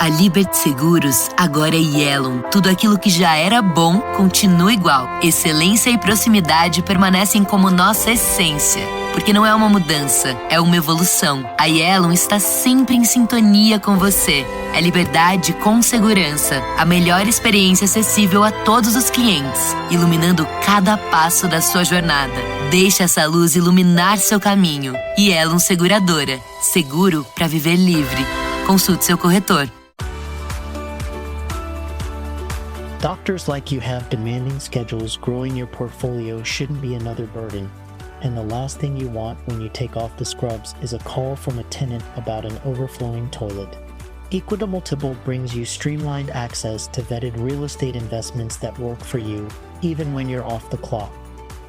A Libert Seguros agora é Yellow. Tudo aquilo que já era bom continua igual. Excelência e proximidade permanecem como nossa essência. Porque não é uma mudança, é uma evolução. A Yellow está sempre em sintonia com você. É liberdade com segurança. A melhor experiência acessível a todos os clientes, iluminando cada passo da sua jornada. Deixe essa luz iluminar seu caminho. Yellow Seguradora. Seguro para viver livre. Consulte seu corretor. Doctors like you have demanding schedules. Growing your portfolio shouldn't be another burden. And the last thing you want when you take off the scrubs is a call from a tenant about an overflowing toilet. Equitable Tipple brings you streamlined access to vetted real estate investments that work for you, even when you're off the clock.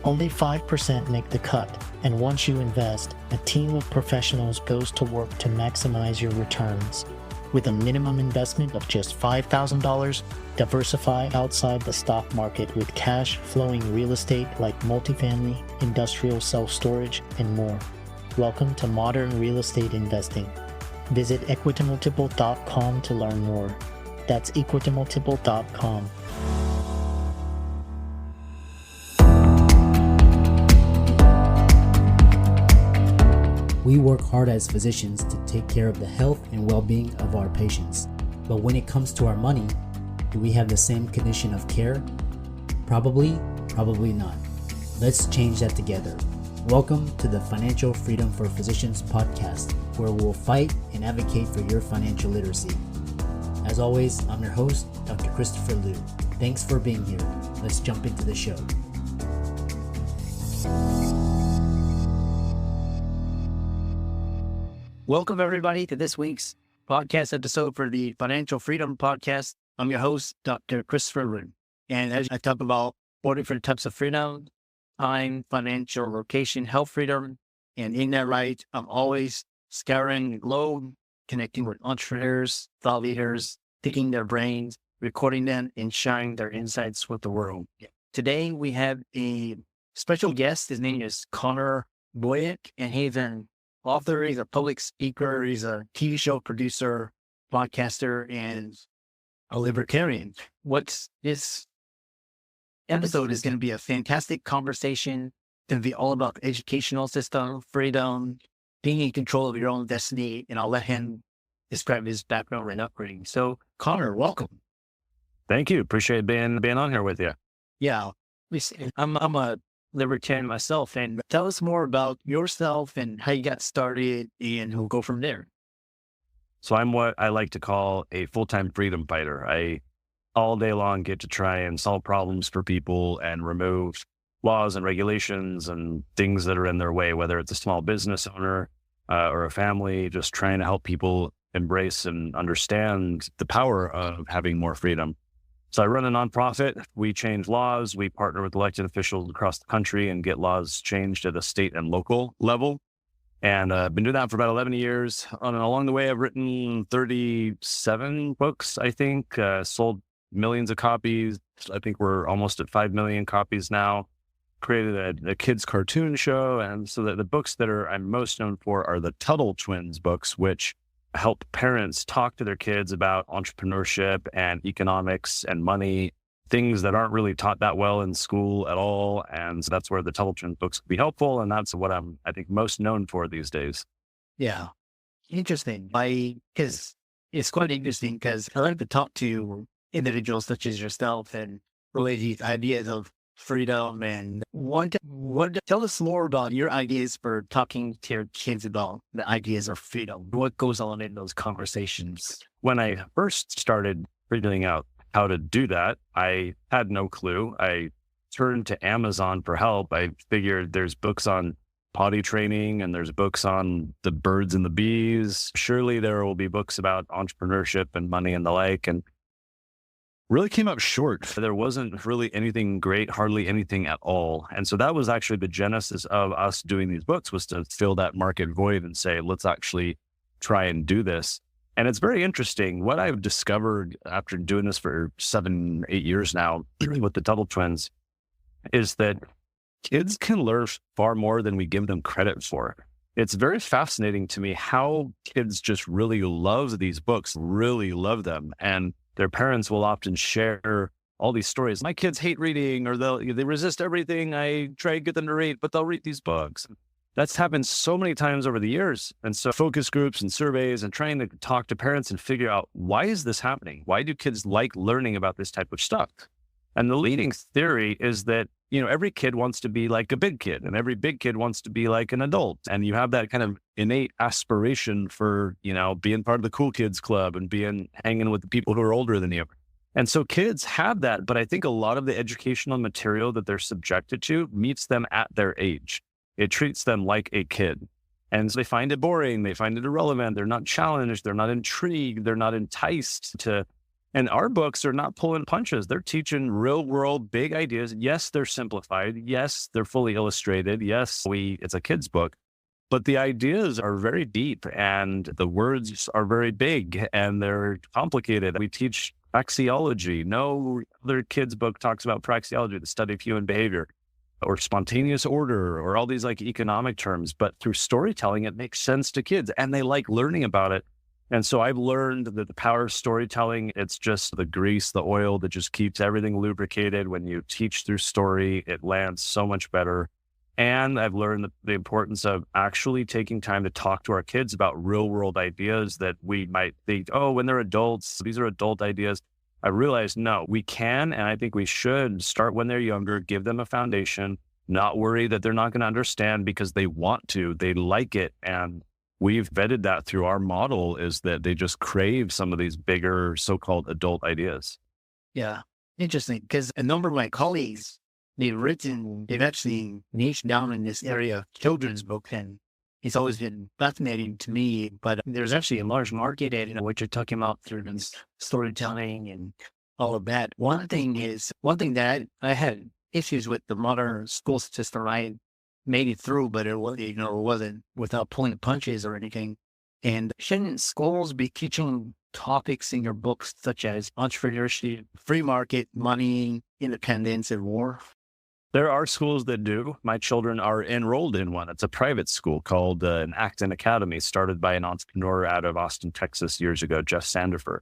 Only 5% make the cut, and once you invest, a team of professionals goes to work to maximize your returns. With a minimum investment of just $5,000, diversify outside the stock market with cash-flowing real estate like multifamily, industrial self-storage, and more. Welcome to modern real estate investing. Visit equitabletipple.com to learn more. That's equitabletipple.com. We work hard as physicians to take care of the health and well-being of our patients. But when it comes to our money, do we have the same condition of care? Probably not. Let's change that together. Welcome to the Financial Freedom for Physicians podcast, where we'll fight and advocate for your financial literacy. As always, I'm your host, Dr. Christopher Liu. Thanks for being here. Let's jump into the show. Welcome, everybody, to this week's podcast episode for the Financial Freedom Podcast. I'm your host, Dr. Christopher Liu. And as I talk about 4 different types of freedom: time, financial, location, health freedom. And in that right, I'm always scouring the globe, connecting with entrepreneurs, thought leaders, picking their brains, recording them, and sharing their insights with the world. Today, we have a special guest. His name is Connor Boyack, and he's an author, he's a public speaker, he's a TV show producer, podcaster, and a libertarian. This episode is going to be a fantastic conversation. It's going to be all about the educational system, freedom, being in control of your own destiny, and I'll let him describe his background and upbringing. So, Connor, welcome. Thank you. Appreciate being on here with you. Yeah, I'm a libertarian myself, and tell us more about yourself and how you got started, and we'll go from there. So I'm what I like to call a full-time freedom fighter. I all day long get to try and solve problems for people and remove laws and regulations and things that are in their way, whether it's a small business owner or a family, just trying to help people embrace and understand the power of having more freedom. So I run a nonprofit. We change laws. We partner with elected officials across the country and get laws changed at a state and local level. And I've been doing that for about 11 years. Along the way, I've written 37 books, I think, sold millions of copies. I think we're almost at 5 million copies now. Created a kids cartoon show. And so the books that I'm most known for are the Tuttle Twins books, which help parents talk to their kids about entrepreneurship and economics and money, things that aren't really taught that well in school at all. And so that's where the Tuttle Twins books can be helpful. And that's what I'm, I think, most known for these days. Yeah. Interesting. Because it's quite interesting because I like to talk to individuals such as yourself and really these ideas of freedom, and tell us more about your ideas for talking to your kids about the ideas of freedom. What goes on in those conversations? When I first started figuring out how to do that, I had no clue. I turned to Amazon for help. I figured there's books on potty training and there's books on the birds and the bees. Surely there will be books about entrepreneurship and money and the like. And really came up short. There wasn't really anything great, hardly anything at all. And so that was actually the genesis of us doing these books, was to fill that market void and say, let's actually try and do this. And it's very interesting. What I've discovered after doing this for 7, 8 years now with the Tuttle Twins is that kids can learn far more than we give them credit for. it's very fascinating to me how kids just really love these books, really love them. And their parents will often share all these stories. My kids hate reading, or they resist everything I try to get them to read, but they'll read these books. That's happened so many times over the years. And so focus groups and surveys and trying to talk to parents and figure out, why is this happening? Why do kids like learning about this type of stuff? And the leading theory is that, every kid wants to be like a big kid, and every big kid wants to be like an adult. And you have that kind of innate aspiration for, being part of the cool kids club and hanging with the people who are older than you. And so kids have that, but I think a lot of the educational material that they're subjected to meets them at their age. It treats them like a kid. And so they find it boring. They find it irrelevant. They're not challenged. They're not intrigued. They're not enticed to. And our books are not pulling punches. They're teaching real world, big ideas. Yes, they're simplified. Yes, they're fully illustrated. Yes, it's a kid's book, but the ideas are very deep and the words are very big and they're complicated. We teach praxeology. No other kid's book talks about praxeology, the study of human behavior, or spontaneous order, or all these like economic terms. But through storytelling, it makes sense to kids and they like learning about it. And so I've learned that the power of storytelling, it's just the grease, the oil that just keeps everything lubricated. When you teach through story, it lands so much better. And I've learned the importance of actually taking time to talk to our kids about real world ideas that we might think, oh, when they're adults, these are adult ideas. I realized, no, we can, and I think we should start when they're younger, give them a foundation, not worry that they're not going to understand because they want to, they like it. And we've vetted that through our model, is that they just crave some of these bigger so-called adult ideas. Yeah. Interesting. Because a number of my colleagues, they've actually niched down in this area of children's book, and it's always been fascinating to me. But there's actually a large market in what you're talking about through this storytelling and all of that. One thing that I had issues with the modern school system. I made it through, but it wasn't without pulling punches or anything. And shouldn't schools be teaching topics in your books such as entrepreneurship, free market, money, independence, and war? There are schools that do. My children are enrolled in one. It's a private school called an Acton Academy, started by an entrepreneur out of Austin, Texas years ago, Jeff Sandifer.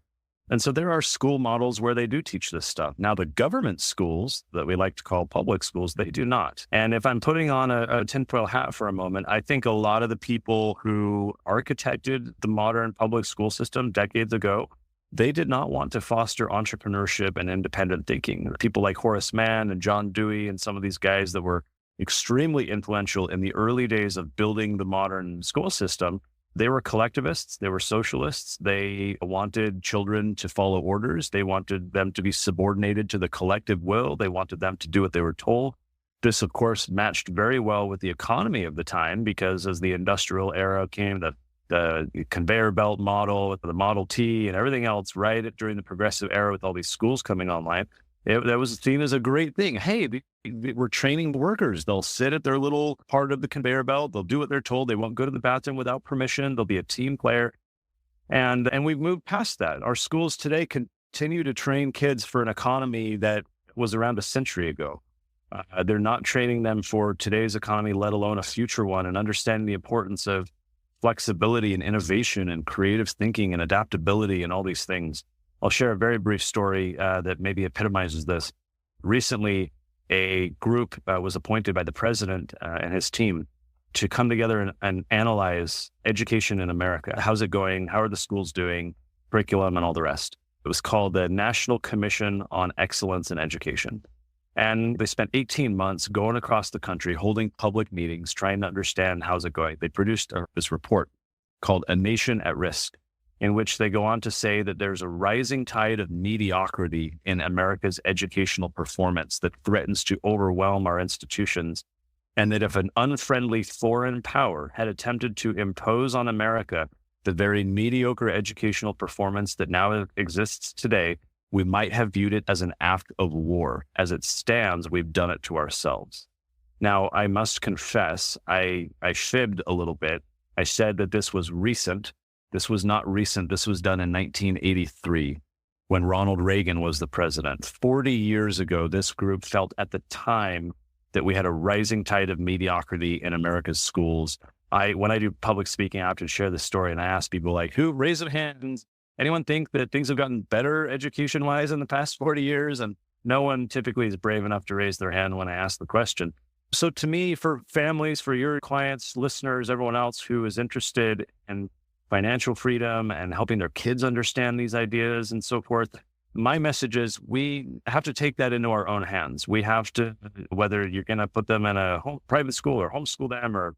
And so there are school models where they do teach this stuff. Now, the government schools that we like to call public schools, they do not. And if I'm putting on a tinfoil hat for a moment, I think a lot of the people who architected the modern public school system decades ago, they did not want to foster entrepreneurship and independent thinking. People like Horace Mann and John Dewey and some of these guys that were extremely influential in the early days of building the modern school system, they were collectivists, they were socialists, they wanted children to follow orders, they wanted them to be subordinated to the collective will, they wanted them to do what they were told. This, of course, matched very well with the economy of the time, because as the industrial era came, the conveyor belt model, the Model T and everything else, right during the progressive era with all these schools coming online, that was seen as a great thing. Hey, we're training workers. They'll sit at their little part of the conveyor belt. They'll do what they're told. They won't go to the bathroom without permission. They'll be a team player. And we've moved past that. Our schools today continue to train kids for an economy that was around a century ago. They're not training them for today's economy, let alone a future one, and understanding the importance of flexibility and innovation and creative thinking and adaptability and all these things. I'll share a very brief story that maybe epitomizes this. Recently, a group was appointed by the president and his team to come together and analyze education in America. How's it going? How are the schools doing? Curriculum and all the rest. It was called the National Commission on Excellence in Education. And they spent 18 months going across the country, holding public meetings, trying to understand how's it going. They produced this report called A Nation at Risk, in which they go on to say that there's a rising tide of mediocrity in America's educational performance that threatens to overwhelm our institutions, and that if an unfriendly foreign power had attempted to impose on America the very mediocre educational performance that now exists today, we might have viewed it as an act of war. As it stands, we've done it to ourselves. Now, I must confess, I fibbed a little bit. I said that this was recent. This was not recent. This was done in 1983 when Ronald Reagan was the president. 40 years ago, this group felt at the time that we had a rising tide of mediocrity in America's schools, When I do public speaking, I often share this story and I ask people like, who raise their hands? Anyone think that things have gotten better education wise in the past 40 years? And no one typically is brave enough to raise their hand when I ask the question. So to me, for families, for your clients, listeners, everyone else who is interested in financial freedom and helping their kids understand these ideas and so forth, my message is we have to take that into our own hands. We have to, whether you're going to put them in a private school or homeschool them or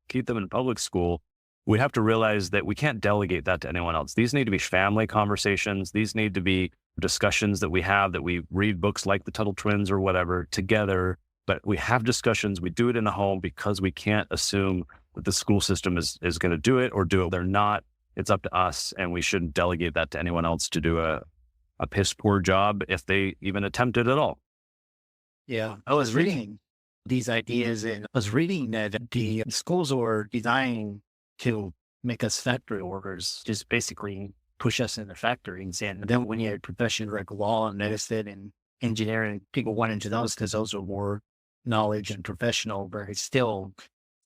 keep them in public school, we have to realize that we can't delegate that to anyone else. These need to be family conversations. These need to be discussions that we read books like the Tuttle Twins or whatever together, but we have discussions. We do it in the home because we can't assume that the school system is going to do it or do it. They're not. It's up to us, and we shouldn't delegate that to anyone else to do a piss poor job if they even attempt it at all. Yeah, I was reading these ideas and I was reading that the schools were designed to make us factory workers, just basically push us into factories. And then when you had professions like law and medicine and engineering, people went into those because those are more knowledge and professional, but it's still,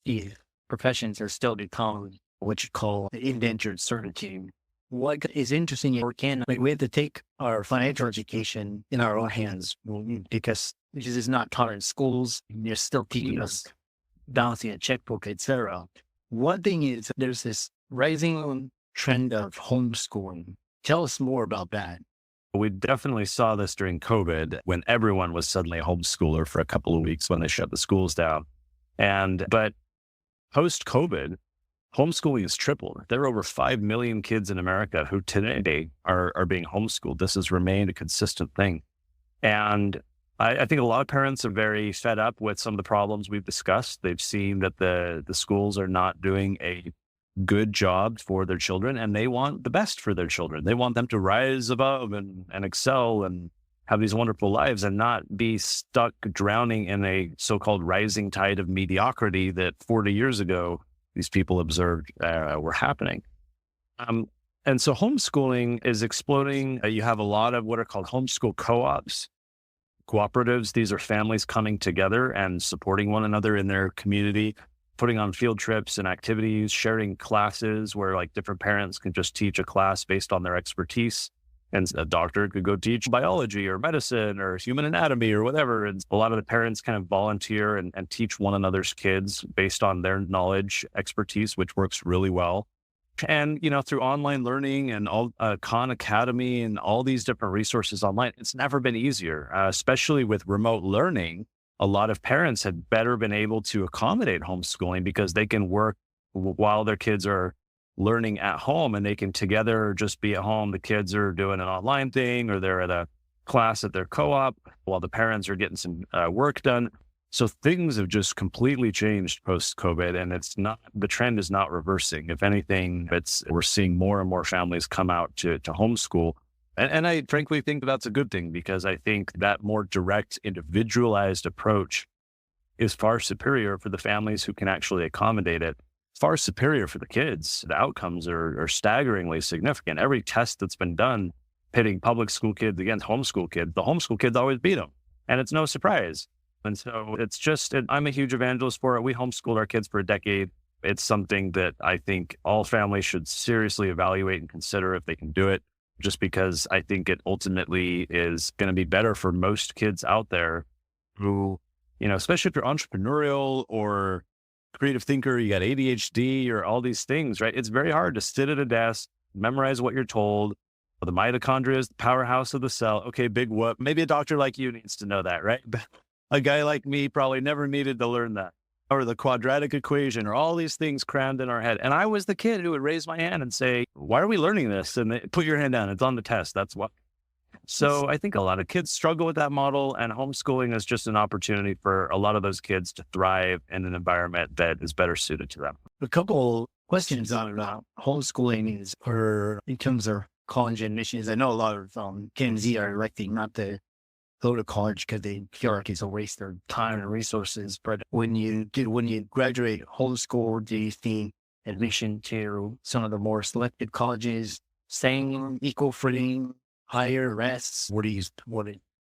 the professions are still become what you call indentured servitude. What is interesting, we have to take our financial education in our own hands because it's not taught in schools. They're still teaching us balancing a checkbook, etc. One thing is there's this rising trend of homeschooling. Tell us more about that. We definitely saw this during COVID when everyone was suddenly a homeschooler for a couple of weeks when they shut the schools down. But post-COVID, homeschooling has tripled. There are over 5 million kids in America who today are being homeschooled. This has remained a consistent thing. And I think a lot of parents are very fed up with some of the problems we've discussed. They've seen that the schools are not doing a good job for their children, and they want the best for their children. They want them to rise above and excel and have these wonderful lives and not be stuck drowning in a so-called rising tide of mediocrity that 40 years ago these people observed were happening. And so homeschooling is exploding. You have a lot of what are called homeschool co-ops, cooperatives. These are families coming together and supporting one another in their community, putting on field trips and activities, sharing classes where like different parents can just teach a class based on their expertise. And a doctor could go teach biology or medicine or human anatomy or whatever. And a lot of the parents kind of volunteer and teach one another's kids based on their knowledge, expertise, which works really well. And, through online learning and all Khan Academy and all these different resources online, it's never been easier, especially with remote learning. A lot of parents had better been able to accommodate homeschooling because they can work while their kids are learning at home and they can together just be at home. The kids are doing an online thing or they're at a class at their co-op while the parents are getting some work done. So things have just completely changed post-COVID, and the trend is not reversing. If anything, we're seeing more and more families come out to homeschool. And I frankly think that's a good thing because I think that more direct, individualized approach is far superior for the families who can actually accommodate it, far superior for the kids. The outcomes are staggeringly significant. Every test that's been done pitting public school kids against homeschool kids, the homeschool kids always beat them. And it's no surprise. And so I'm a huge evangelist for it. We homeschooled our kids for a decade. It's something that I think all families should seriously evaluate and consider if they can do it, just because I think it ultimately is going to be better for most kids out there who, especially if you're entrepreneurial or creative thinker, you got ADHD or all these things, right? It's very hard to sit at a desk, memorize what you're told. The mitochondria is the powerhouse of the cell. Okay, big whoop. Maybe a doctor like you needs to know that, right? A guy like me probably never needed to learn that, or the quadratic equation, or all these things crammed in our head. And I was the kid who would raise my hand and say, why are we learning this? And they, put your hand down. It's on the test. That's what. So I think a lot of kids struggle with that model, and homeschooling is just an opportunity for a lot of those kids to thrive in an environment that is better suited to them. A couple questions on homeschooling is, or in terms of college admissions. I know a lot of Gen Z are electing not to go to college because they feel like it's a waste of time and resources. But when you graduate homeschool, do you think admission to some of the more selected colleges, same equal footing, higher rests? What do you?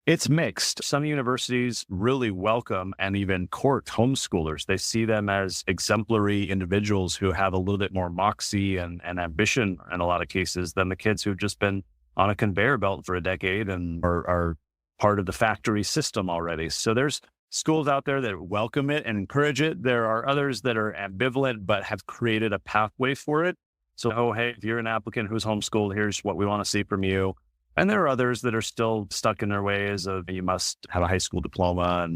It's mixed. Some universities really welcome and even court homeschoolers. They see them as exemplary individuals who have a little bit more moxie and ambition in a lot of cases than the kids who've just been on a conveyor belt for a decade and are part of the factory system already. So there's schools out there that welcome it and encourage it. There are others that are ambivalent but have created a pathway for it. So, oh, hey, if you're an applicant who's homeschooled, here's what we want to see from you. And there are others that are still stuck in their ways of you must have a high school diploma,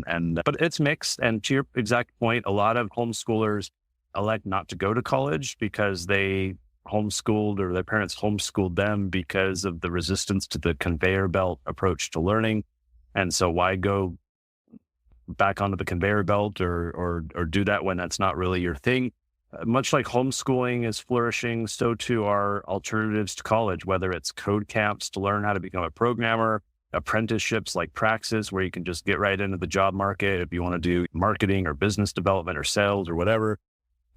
but it's mixed. And to your exact point, a lot of homeschoolers elect not to go to college because they homeschooled or their parents homeschooled them because of the resistance to the conveyor belt approach to learning. And so why go back onto the conveyor belt or do that when that's not really your thing? Much like homeschooling is flourishing, so too are alternatives to college, whether it's code camps to learn how to become a programmer, apprenticeships like Praxis, where you can just get right into the job market if you want to do marketing or business development or sales or whatever.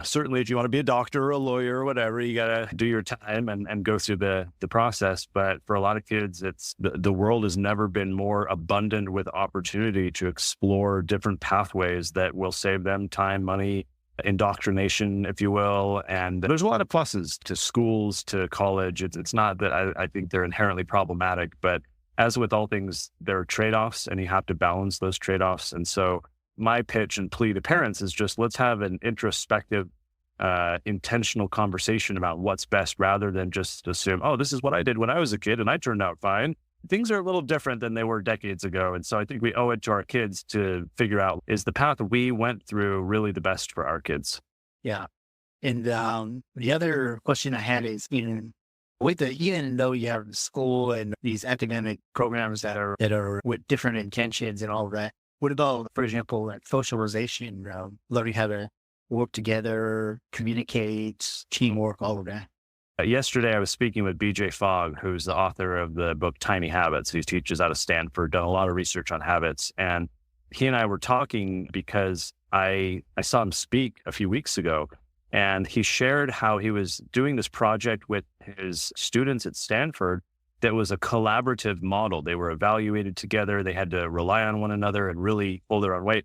Certainly, if you want to be a doctor or a lawyer or whatever, you got to do your time and go through the process. But for a lot of kids, it's the world has never been more abundant with opportunity to explore different pathways that will save them time, money, indoctrination, if you will. And there's a lot of pluses to schools, to college. It's not that I think they're inherently problematic, but as with all things, there are trade-offs and you have to balance those trade-offs. And so my pitch and plea to parents is just let's have an introspective, intentional conversation about what's best rather than just assume, oh, this is what I did when I was a kid and I turned out fine. Things are a little different than they were decades ago. And so I think we owe it to our kids to figure out, is the path we went through really the best for our kids? Yeah. And the other question I had is, even though you have school and these academic programs that are with different intentions and all that, what about, for example, like socialization, learning how to work together, communicate, teamwork, all of that? Yesterday, I was speaking with BJ Fogg, who's the author of the book Tiny Habits. He teaches out of Stanford, done a lot of research on habits. And he and I were talking because I saw him speak a few weeks ago, and he shared how he was doing this project with his students at Stanford that was a collaborative model. They were evaluated together. They had to rely on one another and really pull their own weight.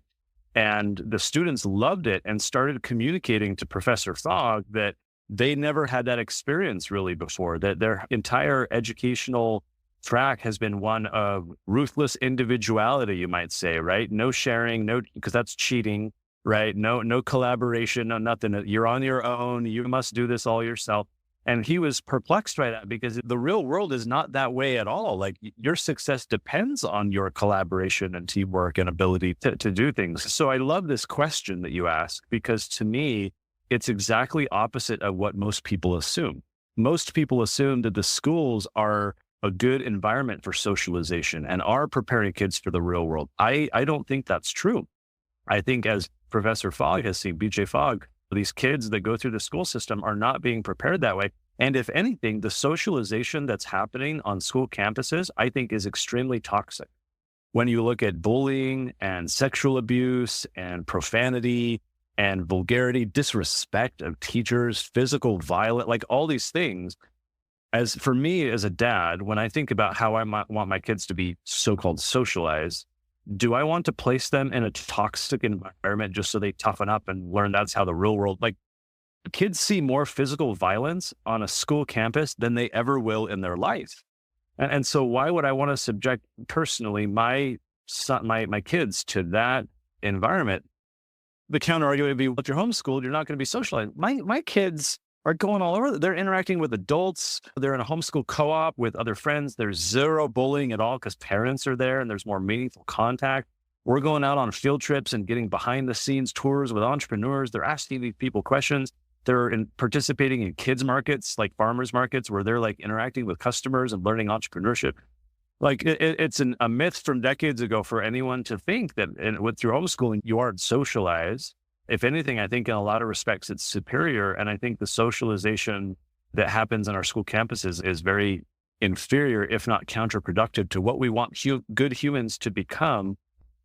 And the students loved it and started communicating to Professor Fogg that they never had that experience really before, that their entire educational track has been one of ruthless individuality, you might say, right? No sharing, because that's cheating, right? No collaboration, no nothing. You're on your own. You must do this all yourself. And he was perplexed by that because the real world is not that way at all. Like your success depends on your collaboration and teamwork and ability to do things. So I love this question that you ask, because to me, it's exactly opposite of what most people assume. Most people assume that the schools are a good environment for socialization and are preparing kids for the real world. I don't think that's true. I think, as Professor Fogg has seen, BJ Fogg, these kids that go through the school system are not being prepared that way. And if anything, the socialization that's happening on school campuses, I think, is extremely toxic. When you look at bullying and sexual abuse and profanity and vulgarity, disrespect of teachers, physical violence, like all these things, as for me as a dad, when I think about how I might want my kids to be so-called socialized, do I want to place them in a toxic environment just so they toughen up and learn that's how the real world, like kids see more physical violence on a school campus than they ever will in their life. And so why would I want to subject personally my kids to that environment? The counter argument would be, well, if you're homeschooled, you're not going to be socialized. My kids are going all over. They're interacting with adults. They're in a homeschool co-op with other friends. There's zero bullying at all because parents are there and there's more meaningful contact. We're going out on field trips and getting behind the scenes tours with entrepreneurs. They're asking these people questions. They're participating in kids markets, like farmers markets, where they're like interacting with customers and learning entrepreneurship. Like it's a myth from decades ago for anyone to think that through homeschooling, you aren't socialized. If anything, I think in a lot of respects, it's superior. And I think the socialization that happens on our school campuses is very inferior, if not counterproductive to what we want good humans to become.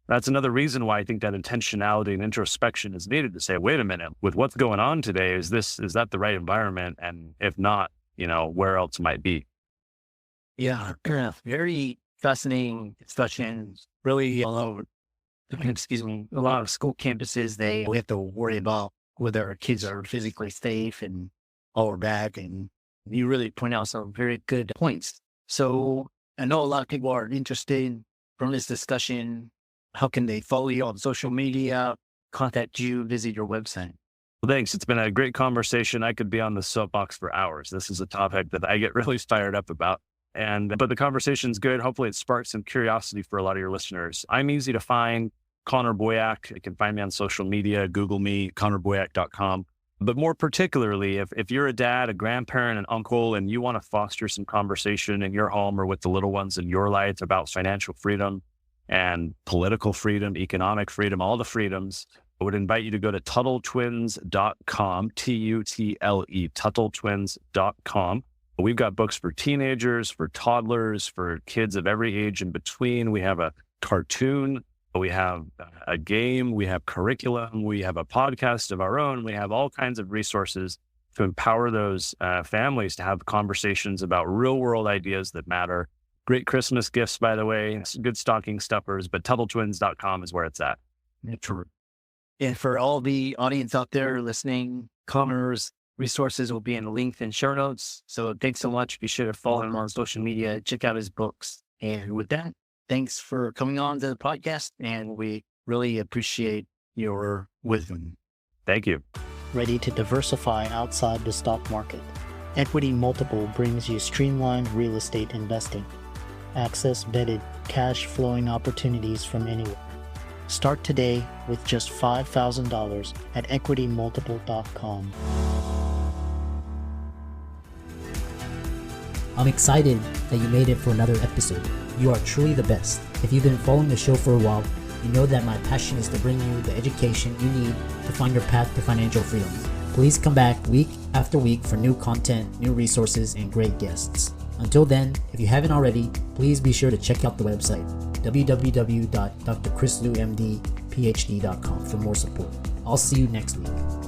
That's another reason why I think that intentionality and introspection is needed to say, wait a minute, with what's going on today, is that the right environment? And if not, where else might be? Yeah, very fascinating discussions, really all over, a lot of school campuses, they have to worry about whether our kids are physically safe and all are back. And you really point out some very good points. So I know a lot of people are interested from this discussion. How can they follow you on social media, contact you, visit your website? Well, thanks. It's been a great conversation. I could be on the soapbox for hours. This is a topic that I get really fired up about. But the conversation's good. Hopefully it sparks some curiosity for a lot of your listeners. I'm easy to find. Connor Boyack. You can find me on social media. Google me, connorboyack.com. But more particularly, if you're a dad, a grandparent, an uncle, and you want to foster some conversation in your home or with the little ones in your life about financial freedom and political freedom, economic freedom, all the freedoms, I would invite you to go to TuttleTwins.com, Tutle, TuttleTwins.com. We've got books for teenagers, for toddlers, for kids of every age in between. We have a cartoon, we have a game, we have curriculum, we have a podcast of our own. We have all kinds of resources to empower those families to have conversations about real world ideas that matter. Great Christmas gifts, by the way, good stocking stuffers, but TuttleTwins.com is where it's at. True. And for all the audience out there listening, Connor's resources will be in the link in show notes. So thanks so much. Be sure to follow him on social media, check out his books. And with that, thanks for coming on to the podcast. And we really appreciate your wisdom. Thank you. Ready to diversify outside the stock market? Equity Multiple brings you streamlined real estate investing. Access vetted, cash flowing opportunities from anywhere. Start today with just $5,000 at equitymultiple.com. I'm excited that you made it for another episode. You are truly the best. If you've been following the show for a while, you know that my passion is to bring you the education you need to find your path to financial freedom. Please come back week after week for new content, new resources, and great guests. Until then, if you haven't already, please be sure to check out the website, www.drchrislumdphd.com for more support. I'll see you next week.